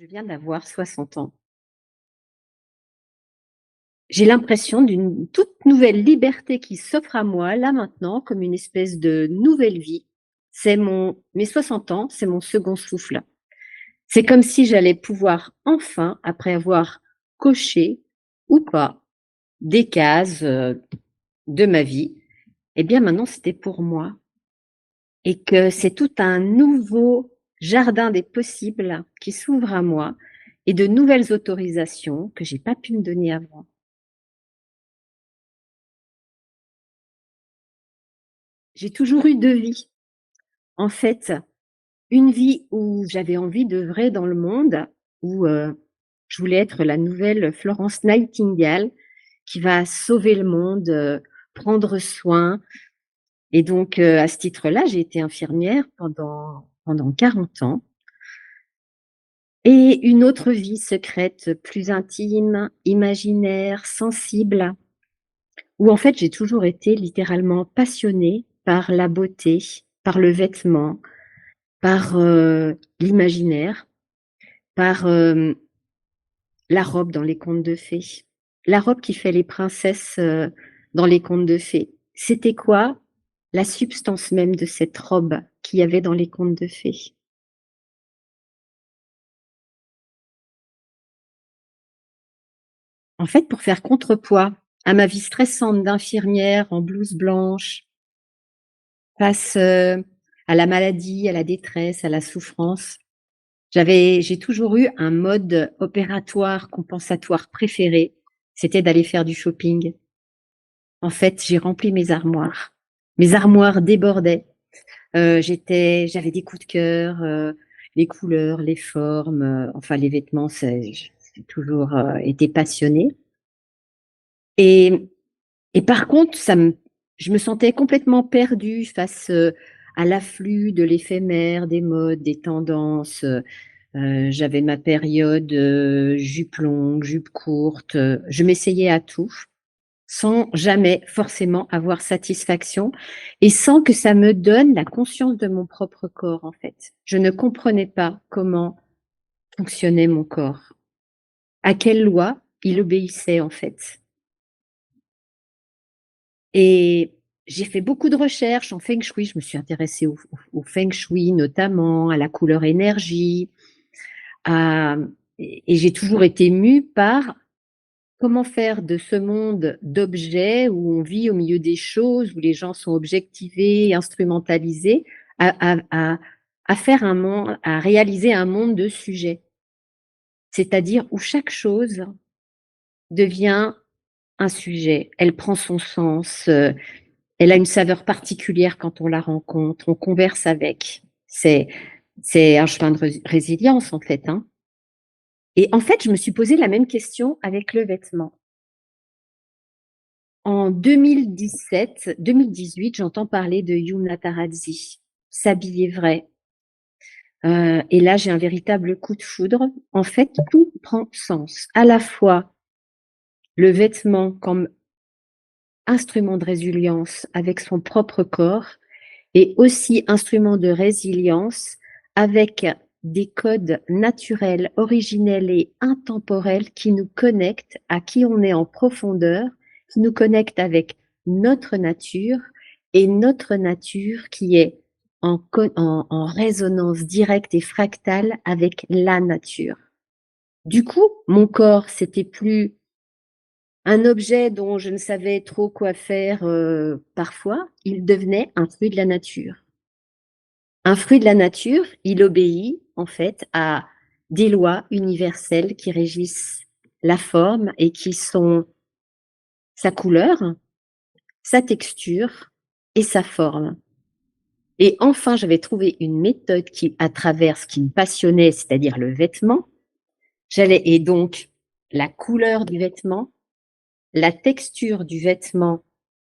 Je viens d'avoir 60 ans. J'ai l'impression d'une toute nouvelle liberté qui s'offre à moi, là, maintenant, comme une espèce de nouvelle vie. Mes 60 ans, c'est mon second souffle. C'est comme si j'allais pouvoir enfin, après avoir coché ou pas des cases, de ma vie, eh bien maintenant c'était pour moi et que c'est tout un nouveau jardin des possibles qui s'ouvre à moi et de nouvelles autorisations que j'ai pas pu me donner avant. J'ai toujours eu 2 vies. En fait, une vie où j'avais envie d'œuvrer dans le monde, où, je voulais être la nouvelle Florence Nightingale qui va sauver le monde, prendre soin et donc, à ce titre-là, j'ai été infirmière pendant 40 ans et une autre vie secrète, plus intime, imaginaire, sensible, où en fait j'ai toujours été littéralement passionnée par la beauté, par le vêtement, par, l'imaginaire, par, la robe dans les contes de fées. La robe qui fait les princesses, dans les contes de fées. C'était quoi la substance même de cette robe qu'il y avait dans les contes de fées? En fait, pour faire contrepoids à ma vie stressante d'infirmière en blouse blanche, face, à la maladie, à la détresse, à la souffrance, j'ai toujours eu un mode opératoire compensatoire préféré, c'était d'aller faire du shopping. En fait, j'ai rempli mes armoires. Mes armoires débordaient. J'avais des coups de cœur, les couleurs, les formes, enfin les vêtements, j'ai toujours, été passionnée et par contre, je me sentais complètement perdue face, à l'afflux de l'éphémère, des modes, des tendances, j'avais ma période, jupe longue, jupe courte, je m'essayais à tout, sans jamais forcément avoir satisfaction et sans que ça me donne la conscience de mon propre corps, en fait. Je ne comprenais pas comment fonctionnait mon corps, à quelle loi il obéissait, en fait. Et j'ai fait beaucoup de recherches en feng shui. Je me suis intéressée au feng shui notamment, à la couleur énergie, à et j'ai toujours été mue par comment faire de ce monde d'objets où on vit au milieu des choses, où les gens sont objectivés, instrumentalisés, à faire un monde, à réaliser un monde de sujets. C'est-à-dire où chaque chose devient un sujet. Elle prend son sens, elle a une saveur particulière quand on la rencontre, on converse avec. C'est un chemin de résilience en fait, hein. Et en fait, je me suis posé la même question avec le vêtement. En 2017-2018, j'entends parler de Yuna Taradzi, S'habiller vrai. Et là, j'ai un véritable coup de foudre. En fait, tout prend sens. À la fois le vêtement comme instrument de résilience avec son propre corps et aussi instrument de résilience avec des codes naturels, originels et intemporels qui nous connectent à qui on est en profondeur, qui nous connectent avec notre nature et notre nature qui est en résonance directe et fractale avec la nature. Du coup, mon corps, c'était plus un objet dont je ne savais trop quoi faire parfois, il devenait un fruit de la nature. Un fruit de la nature, il obéit en fait à des lois universelles qui régissent la forme et qui sont sa couleur, sa texture et sa forme. Et enfin, j'avais trouvé une méthode qui, à travers ce qui me passionnait, c'est-à-dire le vêtement, et donc la couleur du vêtement, la texture du vêtement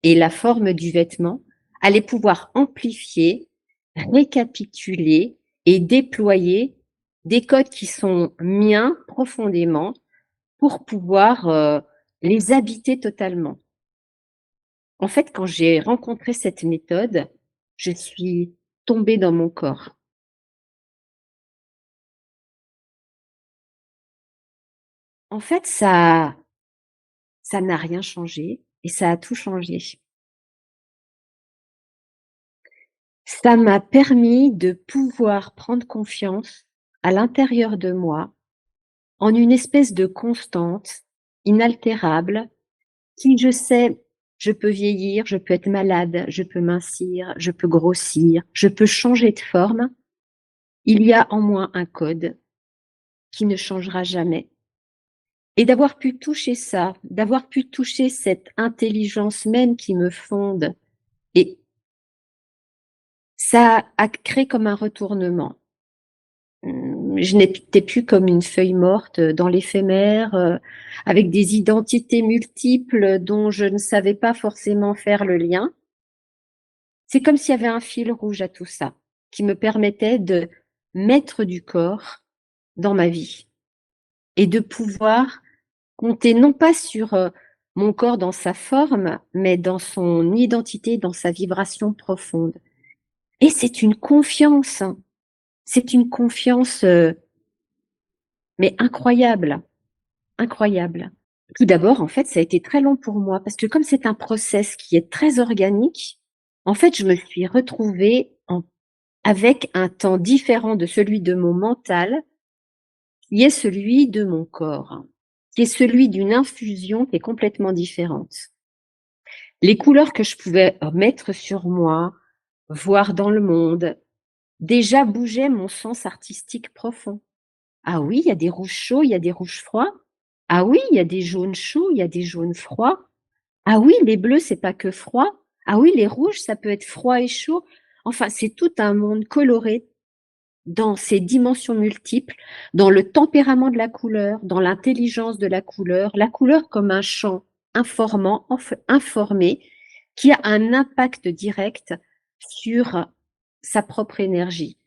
et la forme du vêtement allaient pouvoir amplifier, récapituler et déployer des codes qui sont miens profondément pour pouvoir les habiter totalement. En fait, quand j'ai rencontré cette méthode, je suis tombée dans mon corps. en fait, ça n'a rien changé et ça a tout changé. Ça m'a permis de pouvoir prendre confiance à l'intérieur de moi en une espèce de constante inaltérable qui, je sais, je peux vieillir, je peux être malade, je peux mincir, je peux grossir, je peux changer de forme. Il y a en moi un code qui ne changera jamais. Et d'avoir pu toucher ça, d'avoir pu toucher cette intelligence même qui me fonde, et ça a créé comme un retournement. Je n'étais plus comme une feuille morte dans l'éphémère, avec des identités multiples dont je ne savais pas forcément faire le lien. C'est comme s'il y avait un fil rouge à tout ça, qui me permettait de mettre du corps dans ma vie et de pouvoir compter non pas sur mon corps dans sa forme, mais dans son identité, dans sa vibration profonde. Et c'est une confiance, mais incroyable, incroyable. Tout d'abord, en fait, ça a été très long pour moi parce que comme c'est un process qui est très organique, en fait, je me suis retrouvée avec un temps différent de celui de mon mental, qui est celui de mon corps, qui est celui d'une infusion qui est complètement différente. Les couleurs que je pouvais mettre sur moi, voir dans le monde, déjà bougeaient mon sens artistique profond. Ah oui, il y a des rouges chauds, il y a des rouges froids. Ah oui, il y a des jaunes chauds, il y a des jaunes froids. Ah oui, les bleus, c'est pas que froid. Ah oui, les rouges, ça peut être froid et chaud. Enfin, c'est tout un monde coloré dans ses dimensions multiples, dans le tempérament de la l'intelligence de la couleur comme un champ informant, informé, qui a un impact direct sur sa propre énergie,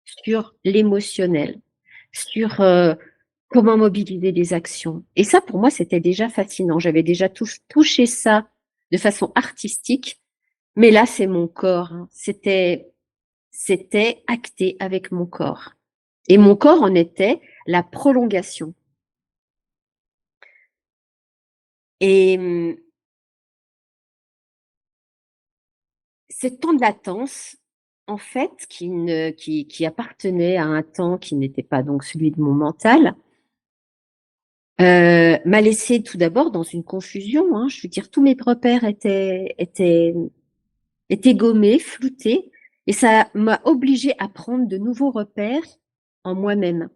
sur l'émotionnel, sur comment mobiliser les actions. Et ça, pour moi, c'était déjà fascinant. J'avais déjà touché ça de façon artistique, mais là, c'est mon corps, hein. C'était acté avec mon corps. Et mon corps en était la prolongation. Et ce temps de latence, en fait, qui appartenait à un temps qui n'était pas donc celui de mon mental, m'a laissé tout d'abord dans une confusion, hein. Je veux dire, tous mes repères étaient gommés, floutés, et ça m'a obligée à prendre de nouveaux repères en moi-même.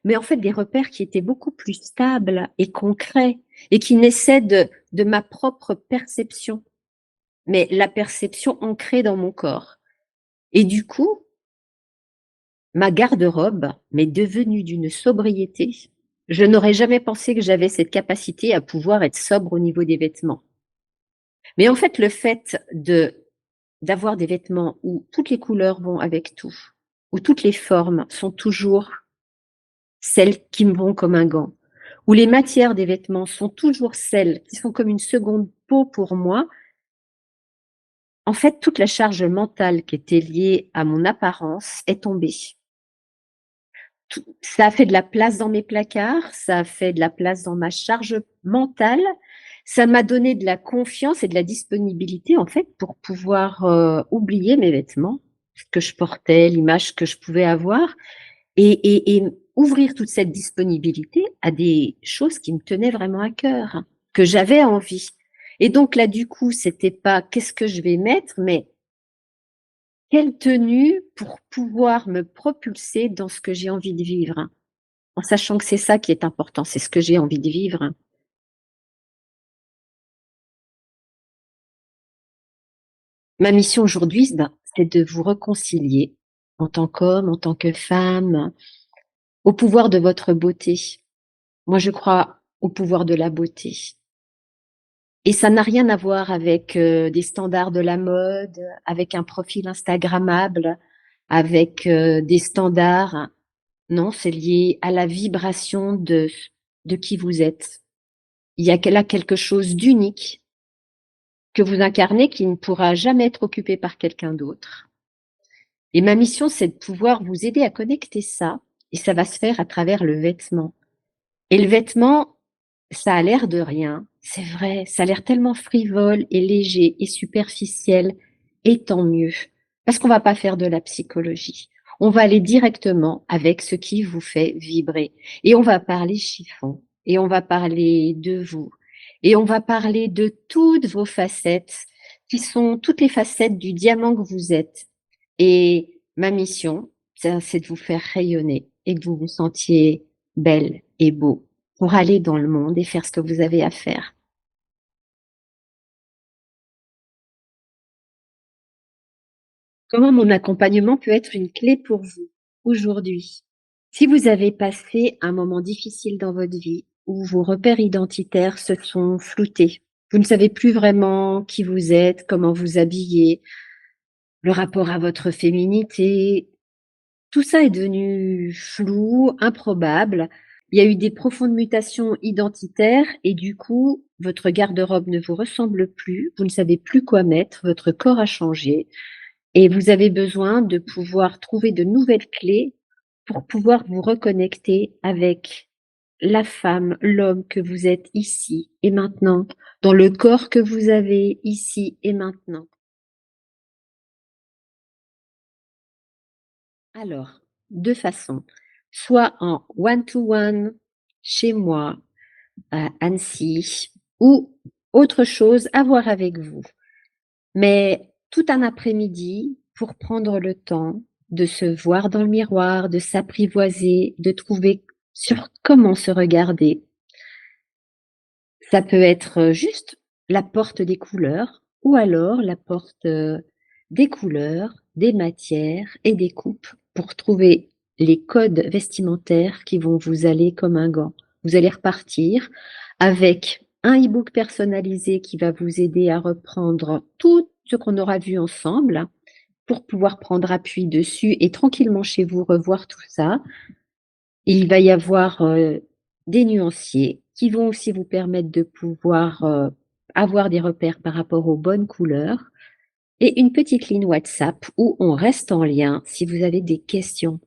Mais en fait, des repères qui étaient beaucoup plus stables et concrets et qui naissaient de ma propre perception, mais la perception ancrée dans mon corps. Et du coup, ma garde-robe m'est devenue d'une sobriété. Je n'aurais jamais pensé que j'avais cette capacité à pouvoir être sobre au niveau des vêtements. Mais en fait, le fait d'avoir des vêtements où toutes les couleurs vont avec tout, où toutes les formes sont toujours celles qui me vont comme un gant, où les matières des vêtements sont toujours celles qui sont comme une seconde peau pour moi, en fait, toute la charge mentale qui était liée à mon apparence est tombée. Ça a fait de la place dans mes placards, ça a fait de la place dans ma charge mentale, ça m'a donné de la confiance et de la disponibilité, en fait, pour pouvoir oublier mes vêtements, ce que je portais, l'image que je pouvais avoir, et ouvrir toute cette disponibilité à des choses qui me tenaient vraiment à cœur, que j'avais envie. Et donc là, du coup, c'était pas qu'est-ce que je vais mettre, mais quelle tenue pour pouvoir me propulser dans ce que j'ai envie de vivre, en sachant que c'est ça qui est important, c'est ce que j'ai envie de vivre. Ma mission aujourd'hui, c'est de vous réconcilier en tant qu'homme, en tant que femme, au pouvoir de votre beauté. Moi, je crois au pouvoir de la beauté. Et ça n'a rien à voir avec des standards de la mode, avec un profil instagrammable, avec des standards. Non, c'est lié à la vibration de qui vous êtes. Il y a là quelque chose d'unique que vous incarnez qui ne pourra jamais être occupé par quelqu'un d'autre. Et ma mission, c'est de pouvoir vous aider à connecter ça, et ça va se faire à travers le vêtement. Et le vêtement, ça a l'air de rien, c'est vrai, ça a l'air tellement frivole et léger et superficiel, et tant mieux, parce qu'on va pas faire de la psychologie. On va aller directement avec ce qui vous fait vibrer. Et on va parler chiffon, et on va parler de vous, et on va parler de toutes vos facettes, qui sont toutes les facettes du diamant que vous êtes. Et ma mission, c'est de vous faire rayonner et que vous vous sentiez belle et beau pour aller dans le monde et faire ce que vous avez à faire. Comment mon accompagnement peut être une clé pour vous aujourd'hui? Si vous avez passé un moment difficile dans votre vie où vos repères identitaires se sont floutés, vous ne savez plus vraiment qui vous êtes, comment vous habiller, le rapport à votre féminité, tout ça est devenu flou, improbable. Il y a eu des profondes mutations identitaires et du coup, votre garde-robe ne vous ressemble plus, vous ne savez plus quoi mettre, votre corps a changé et vous avez besoin de pouvoir trouver de nouvelles clés pour pouvoir vous reconnecter avec la femme, l'homme que vous êtes ici et maintenant, dans le corps que vous avez ici et maintenant. Alors, deux façons. Soit en one-to-one chez moi, à Annecy, ou autre chose à voir avec vous. Mais tout un après-midi pour prendre le temps de se voir dans le miroir, de s'apprivoiser, de trouver sur comment se regarder. Ça peut être juste la porte des couleurs ou alors la porte des couleurs, des matières et des coupes pour trouver les codes vestimentaires qui vont vous aller comme un gant. Vous allez repartir avec un e-book personnalisé qui va vous aider à reprendre tout ce qu'on aura vu ensemble pour pouvoir prendre appui dessus et tranquillement chez vous revoir tout ça. Il va y avoir des nuanciers qui vont aussi vous permettre de pouvoir avoir des repères par rapport aux bonnes couleurs et une petite ligne WhatsApp où on reste en lien si vous avez des questions.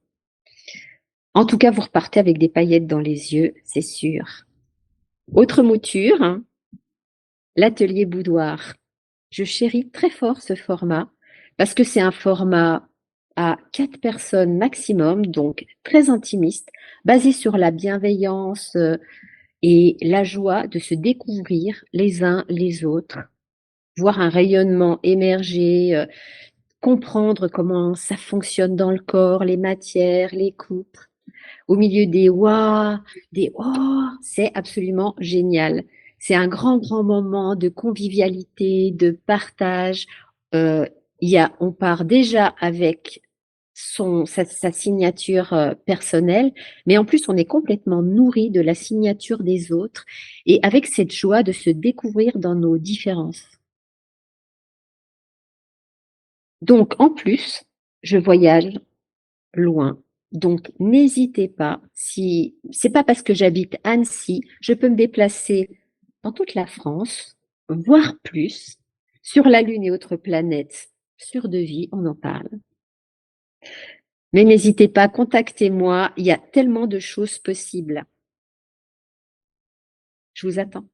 En tout cas, vous repartez avec des paillettes dans les yeux, c'est sûr. Autre mouture, hein, l'atelier boudoir. Je chéris très fort ce format parce que c'est un format à 4 personnes maximum, donc très intimiste, basé sur la bienveillance, et la joie de se découvrir les uns les autres, voir un rayonnement émerger, comprendre comment ça fonctionne dans le corps, les matières, les coupes, au milieu des waouh, des oh, c'est absolument génial. C'est un grand, grand moment de convivialité, de partage. Euh, on part déjà avec sa signature personnelle, mais en plus, on est complètement nourri de la signature des autres et avec cette joie de se découvrir dans nos différences. Donc, en plus, je voyage loin. Donc, n'hésitez pas, si c'est pas parce que j'habite Annecy, je peux me déplacer dans toute la France, voire plus, sur la Lune et autres planètes. Sur Devis, on en parle. Mais n'hésitez pas, contactez-moi, il y a tellement de choses possibles. Je vous attends.